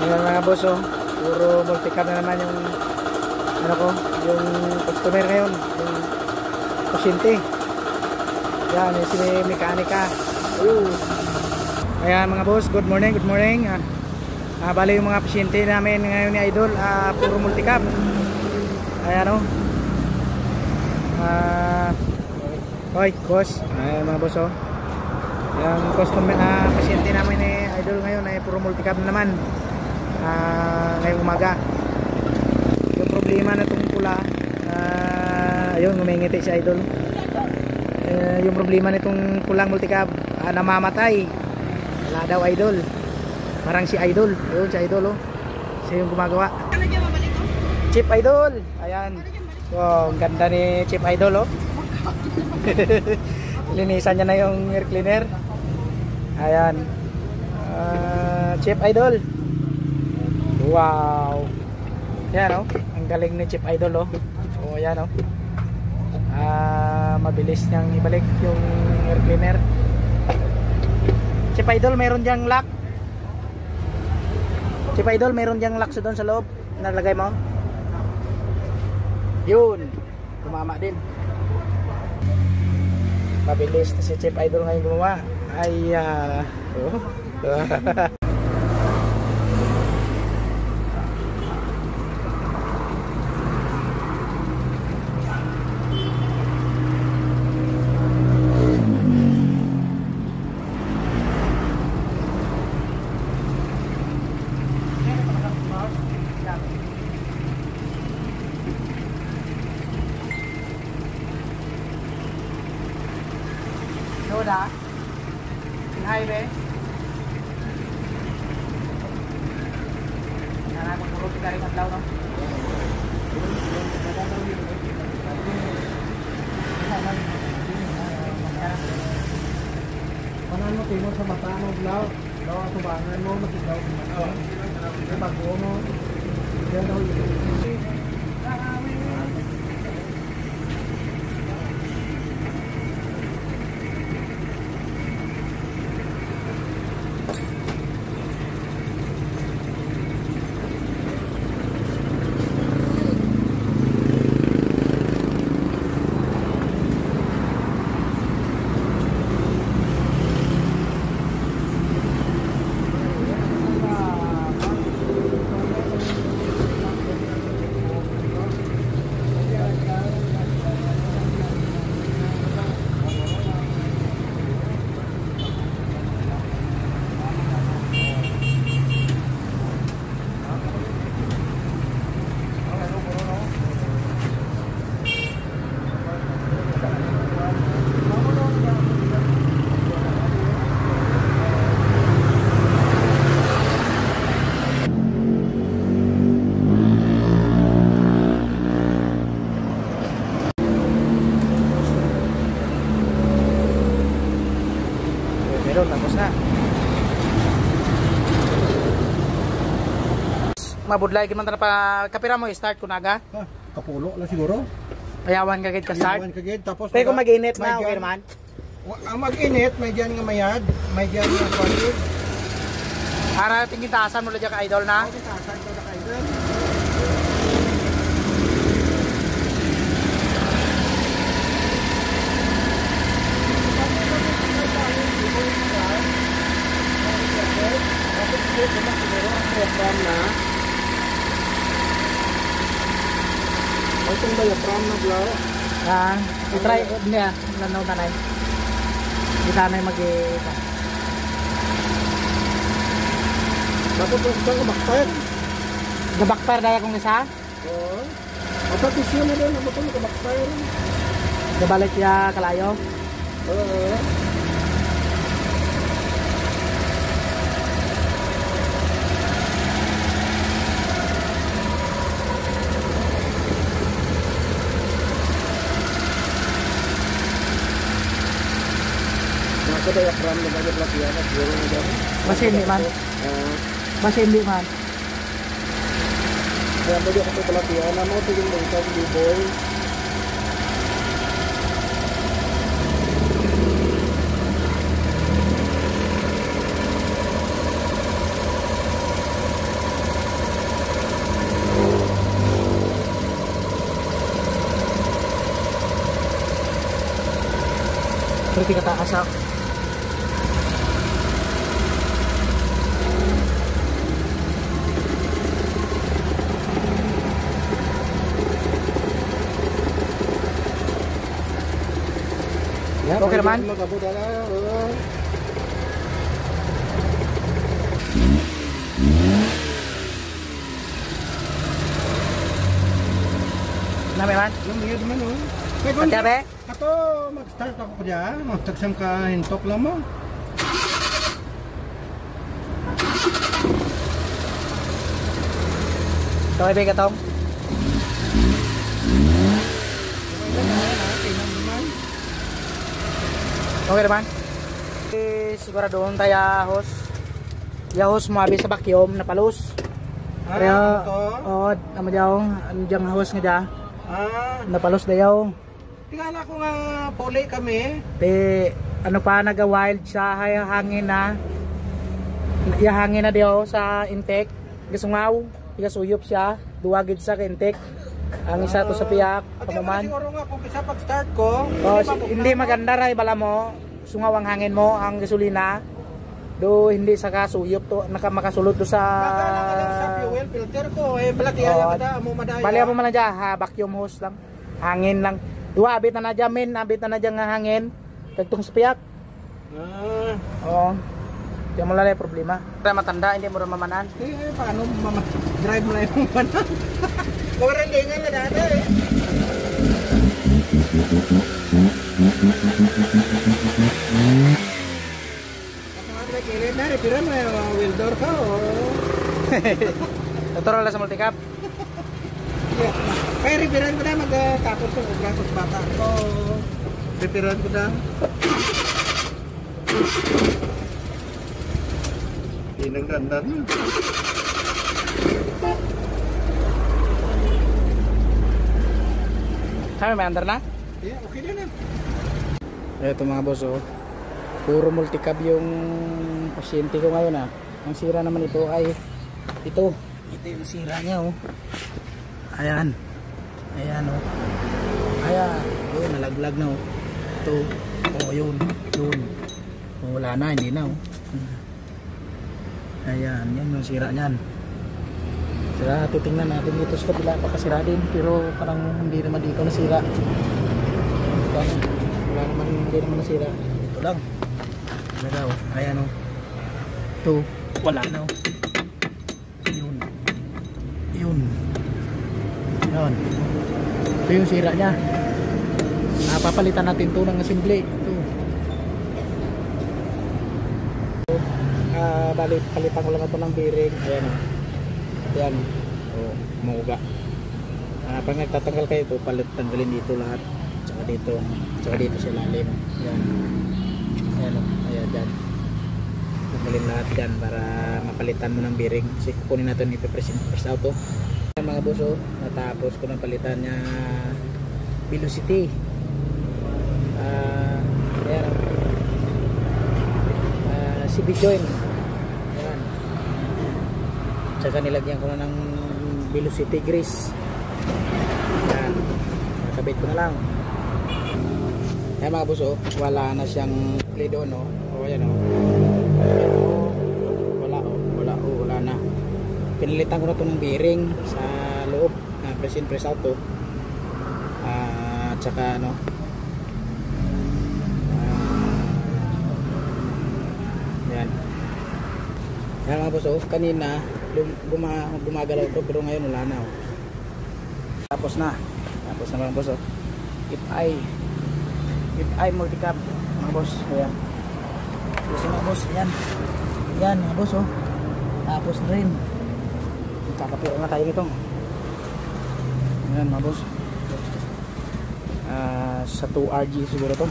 Ngayon mga boss, oh, puro multicam na naman yung ano ko, yung customer ngayon, yung pasyente. Yan, yung si mekanika. Ayan mga boss, good morning, good morning. Bali yung mga pasyente namin ngayon ni Idol, puro multicam. Ayan, oh. Hoy, boss. Ayan mga boss, oh. Yung customer, pasyente namin ni Idol ngayon ay puro multicam naman. Ngayong umaga. Yung problema na itong pula, ayun, ngumingiti si Idol. Yung problema nitong pulang multicam, namamatay. Wala daw Idol. Parang si Idol. Ayun, si Idol, oh. Siya yung gumagawa. Chip Idol. Ayan. Wow, ang ganda ni Chip Idol, oh. Linisan niya na yung air cleaner. Ayan. Chip Idol. Wow. Yan, oh. Ang galing ni Chip Idol, oh. Oh, yan, oh. Mabilis niyang ibalik yung air cleaner. Chip Idol, meron diyang lock. Chip Idol, meron diyang lock doon sa loob. Nalagay mo. Yun. Tumama din. Mabilis na si Chip Idol ngayon gumawa. Ay, oh. Soda. Highway. Nana ko puro dari adlaw, no. Panan mo timo sa mata mo adlaw. Daw ato bangan mo matigaw mo. Sa bago mo. Yan daw. Meron, tapos na. Mabudlay man ta pa kapira mo start kunaga. Kapulo lang siguro. Ayawan kagid ka start. Ayawan kagid tapos pero kung mag-init na okay naman. Ang mag-init may diyan nga mayad, may diyan nga kwalid. Ara tingin taasan mo lang ka Idol na. Taasan ko na Idol. Itong diaphragm na blow. I-try niya. Lanaw na nai. Hindi tanay mag-i-ita. Dapat kung saan ka backfire? Ga-backfire daya kung isa? Oo. Dapat isyo na rin. Dapat ka backfire. Gabalik siya kalayo? Oo. Ako daya from na bagay plakiyan at siguro na dyan. Basta hindi man. Basta hindi man. Kaya bagay ako plakiyan na mo tigil mo ikaw di boy. Berarti kata asap. Ya, Oke, teman. Magabo dala. Nami man? Yung yun man oh. Kaya Pati abe? Ato mag-start ako ko diya. Magtagsam ka hintok lang mo. Ito ay katong. Okay naman. Siguradoon tayo host. Yahos mo abi sa vacuum na palus. Kaya oh, amo jaw, anjang host nga ja. Napalos dayaw. Tingala ko nga puli kami. Te ano pa naga wild sa hangin na. Ya hangin na daw sa intake. Gasungaw, tiga suyop siya, duwagid sa intake. Ang isa to sa piyak, pamuman. Siguro nga kung bisa pag-start ko, hindi maganda ray bala mo. Sungaw ang hangin mo, ang gasolina. Do hindi sa kasuyop to, makasulod to sa sa fuel filter ko eh balatiya kada mo madaya. Bali mo man dya, ha, vacuum hose lang. Hangin lang. Duwa abit na dya men, abit na dya nga hangin. Kagtong sa piyak. Oo. Di mo lalay problema. Kaya matanda, hindi mo rin mamanan. Eh, paano drive mo na yung manan? Kumaranlingan na dati eh. Ako nga kilid na, repiran mo yung wheel door ka o... Natural na sa multicap. Kaya repiran ko na magtapos yung ubrasos bata ko. Repiran ko na. Pinagdandan mo. Kami may andar na? Yeah, okay na na. Ito mga boss oh. Puro multicab yung pasyente ko ngayon ah. Ang sira naman ito ay ito. Ito yung sira niya oh. Ayan. Ayan oh. Ayan. Yun, nalaglag na oh. Ito. Oh yun. Yun. Oh, wala na, hindi na oh. Ayan, yan yung sira niyan. Sira, titingnan natin dito sa kabila, pakasira din, pero parang hindi naman dito nasira. Wala naman, hindi naman nasira. Ito lang. Ano daw? Ayan o. Ito, wala na o. Yun. Yun. Yun. Ito yung sira niya. Papalitan natin ito ng assembly. Ito. Bali, palitan ko lang ito ng bearing. Ayan o. Ayan o, mauga. Pag nagtatanggal kayo ito, tanggalin dito lahat. Tsaka dito sa lalim. Ayan. Ayan o, ayan dyan. Tanggalin lahat dyan para mapalitan mo ng bearing. Kasi kukunin natin ipipress out o. Ayan mga boss o, natapos ko ng palitan niya velocity. Ayan o. CB joint. Tsaka nilagyan ko na ng velocity grease. Yan. Nakabit ko na lang. Ayan mga boss oh, wala na siyang play doon oh. O ayan oh. Wala na. Pinalitan ko na ito ng bearing sa loob. Press in press out to. Tsaka ano. Yan. Yan mga boss oh, kanina gumagalaw ito pero ngayon wala na oh. Tapos na mga boss oh. If I multicab mga boss. Ayan. Tapos mga boss. Yan mga boss oh. Tapos na rin. Kakapiro na tayo nito. Ayan mga boss. Sa 2RG siguro to.